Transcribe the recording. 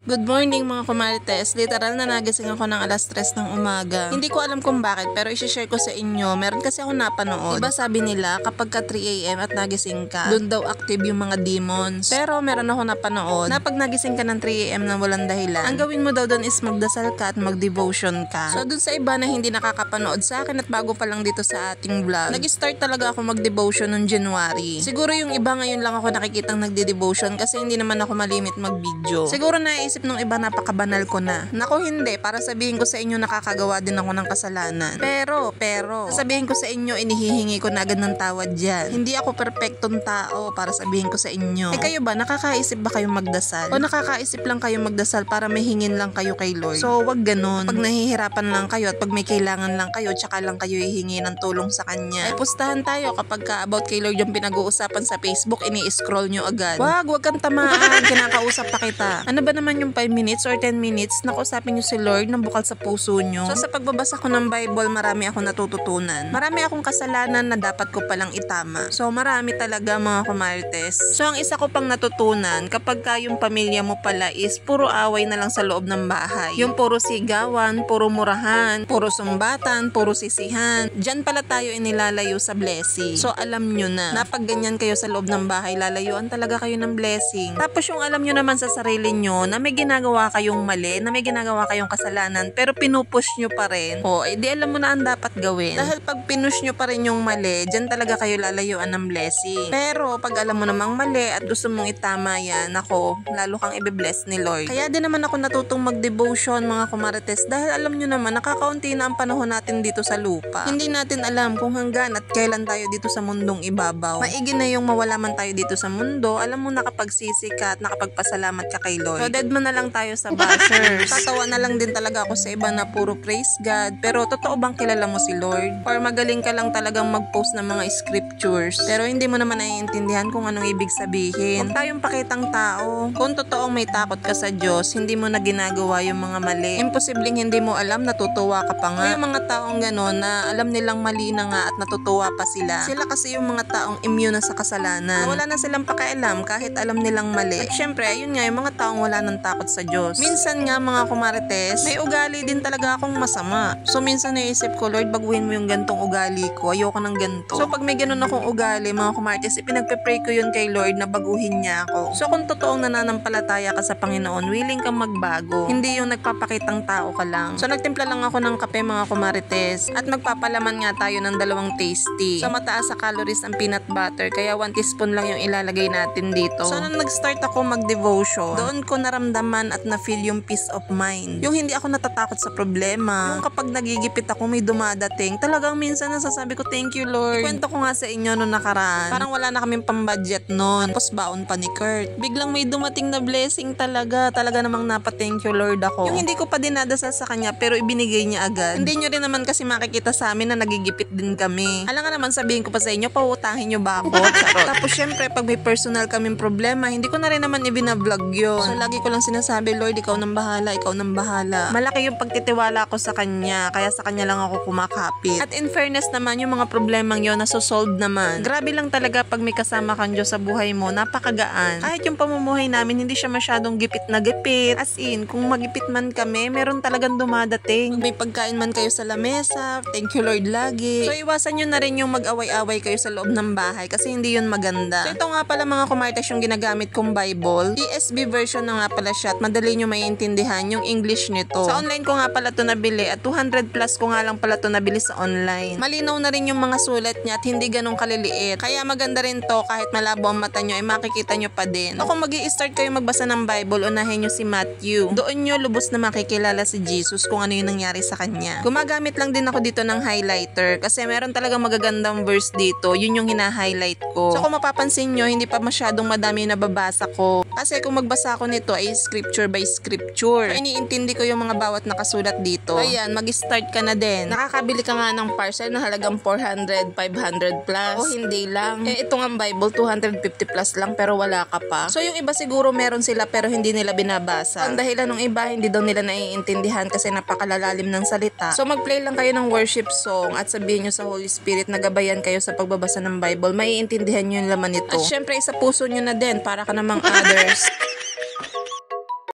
Good morning mga kumarites. Literal na nagising ako ng alas 3 ng umaga. Hindi ko alam kung bakit pero isi-share ko sa inyo. Meron kasi ako napanood. Diba sabi nila kapag ka 3 AM at nagising ka, dun daw active yung mga demons. Pero meron ako napanood na pag nagising ka ng 3 AM na walang dahilan, ang gawin mo daw dun is magdasal ka at mag-devotion ka. So dun sa iba na hindi nakakapanood sa akin at bago pa lang dito sa ating vlog, nag-start talaga ako mag-devotion noong January. Siguro yung iba ngayon lang ako nakikitang nagde-devotion kasi hindi naman ako malimit mag-video. Siguro naisip nung iba napakabanal ko na. Nako hindi, para sabihin ko sa inyo nakakagawa din ako ng kasalanan. Pero, sasabihin ko sa inyo inihihingi ko na agad ng tawad dyan. Hindi ako perpektong tao para sabihin ko sa inyo. Eh kayo ba, nakakaisip ba kayong magdasal? O nakakaisip lang kayong magdasal para may hingin lang kayo kay Lord? So wag ganun. Pag nahihirapan lang kayo at pag may kailangan lang kayo, tsaka lang kayo hihingi ng tulong sa Kanya. Ay pustahan tayo kapag ka about kay Lord yung pinag-uusapan sa Facebook, ini-scroll nyo agad. Wag kang tamaan, kinakausap pa kita. Ano ba naman yung 5 minutes or 10 minutes na kausapin nyo si Lord ng bukal sa puso nyo? So sa pagbabasa ko ng Bible, marami akong natututunan. Marami akong kasalanan na dapat ko palang itama. So marami talaga mga kumarites. So ang isa ko pang natutunan, kapag ka yung pamilya mo pala is puro away na lang sa loob ng bahay. Yung puro sigawan, puro murahan, puro sumbatan, puro sisihan. Diyan pala tayo inilalayo sa blessing. So alam nyo na pag ganyan kayo sa loob ng bahay, lalayuan talaga kayo ng blessing. Tapos yung alam nyo naman sa sarili nyo na may ginagawa kayong mali, na may ginagawa kayong kasalanan, pero pinupush nyo pa rin, di alam mo na ang dapat gawin. Dahil pag pinush nyo pa rin yung mali, dyan talaga kayo lalayuan ng blessing. Pero pag alam mo namang mali at gusto mong itama yan, ako, lalo kang ibe-bless ni Lord. Kaya din naman ako natutong mag-devotion mga kumarites dahil alam nyo naman, nakakaunti na ang panahon natin dito sa lupa. Hindi natin alam kung hanggan at kailan tayo dito sa mundong ibabaw. Maigi na yung mawala man tayo dito sa mundo, alam mo nakapagsisi ka at nakapagpasalamat ka kay Lord. So dead man na lang tayo sa bashers. Tatawa na lang din talaga ako sa iba na puro praise God. Pero totoo bang kilala mo si Lord? Or magaling ka lang talagang mag-post ng mga scriptures pero hindi mo naman naiintindihan kung anong ibig sabihin. Huwag tayong pakitang tao. Kung totoong may takot ka sa Diyos, hindi mo na ginagawa yung mga mali. Imposibleng hindi mo alam, natutuwa ka pa nga. Yung mga taong gano'n na alam nilang mali na nga at natutuwa pa sila. Sila kasi yung mga taong immune na sa kasalanan. Wala na silang pakialam kahit alam nilang mali. At syempre, ayun nga yung mga taong wala ng takot sa Diyos. Minsan nga mga kumarites, may ugali din talaga akong masama. So minsan naisip ko, Lord, baguhin mo yung gantong ugali ko. Ayoko ng ganto. So pag may ganun akong ugali, mga kumarites, ipinagpe-pray ko yun kay Lord na baguhin niya ako. So kung totoong nananampalataya ka sa Panginoon, willing kang magbago. Hindi yung nagpapakitang tao ka lang. So nagtimpla lang ako ng kape mga kumarites at magpapalaman nga tayo ng 2 tasty. So mataas sa calories ang peanut butter, kaya 1 teaspoon lang yung ilalagay natin dito. So nung nag-start ako mag-devotion, doon ko naramdaman at na-feel yung peace of mind. Yung hindi ako natatakot sa problema. Yung kapag nagigipit ako may dumadating, talagang minsan nasasabi ko, thank you Lord. Ikwento ko nga sa inyo noong nakaraan. Parang wala na kaming pambudget noon. Tapos baon pa ni Kurt. Biglang may dumating na blessing talaga. Talaga namang napa-thank you Lord ako. Yung hindi ko pa dinadasal sa kanya pero ibinigay niya agad. Hindi nyo rin naman kasi makikita sa amin na nagigipit din kami. Alam nga naman sabihin ko pa sa inyo, pautahin nyo ba ako? Tapos syempre pag may personal kaming problema, hindi ko na rin naman ibinablog yun. So lagi ko lang sinasabi, Lord, ikaw nang bahala, ikaw nang bahala. Malaki yung pagtitiwala ko sa kanya, kaya sa kanya lang ako kumakapit. At in fairness naman, yung mga problemang yun, nasosolve naman. Grabe lang talaga pag may kasama kang Diyos sa buhay mo, napakagaan. Kahit yung pamumuhay namin, hindi siya masyadong gipit na gipit. As in, kung magipit man kami, meron talagang dumadating. May pagkain man kayo sa lamesa, thank you Lord lagi. So iwasan nyo na rin yung mag-away-away kayo sa loob ng bahay kasi hindi yun maganda. So ito nga pala mga kumarites yung ginagamit kong Bible. ESV version na nga pala siya at madali nyo maiintindihan yung English nito. Sa online ko nga pala ito nabili at 200 plus ko nga lang pala ito nabili sa online. Malinaw na rin yung mga sulat niya at hindi ganun kaliliit. Kaya maganda rin to kahit malabo ang mata nyo ay makikita nyo pa din. So kung mag-i-start kayo magbasa ng Bible, unahin nyo si Matthew. Doon nyo lubos na makikilala si Jesus kung ano yung nangyari sa kanya. Gumagamit lang din ako dito ng highlighter kasi meron talagang magagandang verse dito. Yun yung hina-highlight ko. So kung mapapansin nyo, hindi pa masyadong madami yung nababasa ko. Kasi kung magbasa ko nito ay scripture by scripture. So, iniintindi ko yung mga bawat nakasulat dito. So ayan, mag-start ka na din. Nakakabili ka nga ng parcel na halagang 400, 500 plus. O hindi lang. Ito nga Bible, 250 plus lang pero wala ka pa. So yung iba siguro meron sila pero hindi nila binabasa. Ang dahilan ng iba, hindi daw nila naiintindihan kasi napakalalalim ng salita. So mag-play lang kayo ng worship song at sabihin nyo sa Holy Spirit na gabayan kayo sa pagbabasa ng Bible. Maiintindihan nyo yung laman nito. At syempre, isa puso nyo na din para ka namang others.